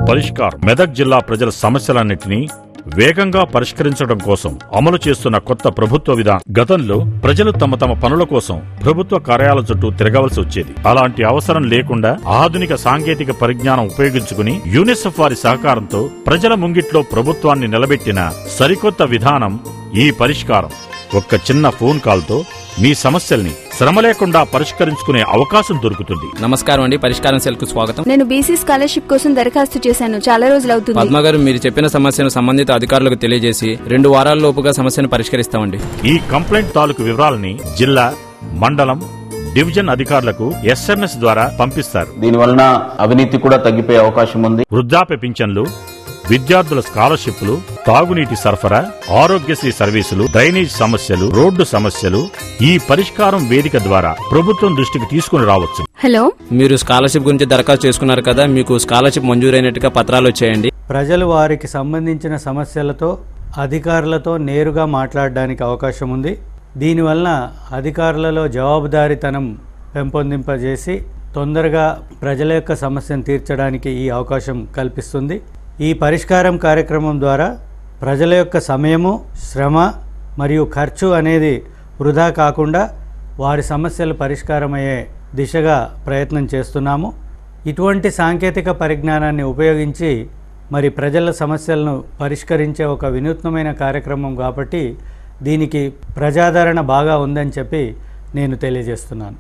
పరిష్కారం. మెదక్ జిల్లా ప్రజల సమస్యలన్నింటినీ వేగంగా పరిష్కరించడం కోసం అమలు చేస్తున్న కొత్త ప్రభుత్వ విధానం. గతంలో ప్రజలు తమ పనుల కోసం ప్రభుత్వ కార్యాలయాల చుట్టూ తిరగవలసి వచ్చేది. అలాంటి అవసరం లేకుండా ఆధునిక సాంకేతిక పరిజ్ఞానం ఉపయోగించుకుని యూనిసెఫ్ వారి సహకారంతో ప్రజల ముంగిట్లో ప్రభుత్వాన్ని నిలబెట్టిన సరికొత్త విధానం ఈ పరిష్కారం. ఒక్క చిన్న ఫోన్ కాల్తో మీ సమస్యల్ని శ్రమ లేకుండా పరిష్కరించుకునే అవకాశం దొరుకుతుంది. నమస్కారం అండి, పరిష్కారం సెల్ కు స్వాగతం. నేను బీసీ స్కాలర్షిప్ కోసం దరఖాస్తు చేశాను. చాలా రోజులు అవుతుంది. పద్మ గారు, మీరు చెప్పిన సమస్యను సంబంధిత అధికారులకు తెలియజేసి 2 వారాల లోపుగా సమస్యను పరిష్కరిస్తామండి. ఈ కంప్లైంట్ తాలూకు వివరాలని జిల్లా, మండలం, డివిజన్ అధికారులకు SMS ద్వారా పంపిస్తారు. దీనివలన అవినీతి కూడా తగ్గిపోయే అవకాశం ఉంది. వృద్ధాప్య పింఛన్లు, విద్యార్థుల స్కాలర్షిప్లు, తాగునీటి సరఫరా, ఆరోగ్యశ్రీ సర్వీసులు, డ్రైనేజ్ సమస్యలు, రోడ్డు సమస్యలు ఈ పరిష్కారం వేదిక ద్వారా ప్రభుత్వం దృష్టికి తీసుకుని రావచ్చు. హలో, మీరు స్కాలర్షిప్ గురించి దరఖాస్తు చేసుకున్నారు కదా, మీకు స్కాలర్షిప్ మంజూరైనట్టుగా పత్రాలు వచ్చాయండి. ప్రజలు వారికి సంబంధించిన సమస్యలతో అధికారులతో నేరుగా మాట్లాడడానికి అవకాశం ఉంది. దీనివలన అధికారులలో జవాబుదారీతనం పెంపొందింపజేసి తొందరగా ప్రజల యొక్క సమస్యను తీర్చడానికి ఈ అవకాశం కల్పిస్తుంది. ఈ పరిష్కారం కార్యక్రమం ద్వారా ప్రజల యొక్క సమయము, శ్రమ మరియు ఖర్చు అనేది వృధా కాకుండా వారి సమస్యలు పరిష్కారమయ్యే దిశగా ప్రయత్నం చేస్తున్నాము. ఇటువంటి సాంకేతిక పరిజ్ఞానాన్ని ఉపయోగించి మరి ప్రజల సమస్యలను పరిష్కరించే ఒక వినూత్నమైన కార్యక్రమం కాబట్టి దీనికి ప్రజాదరణ బాగా ఉందని చెప్పి నేను తెలియజేస్తున్నాను.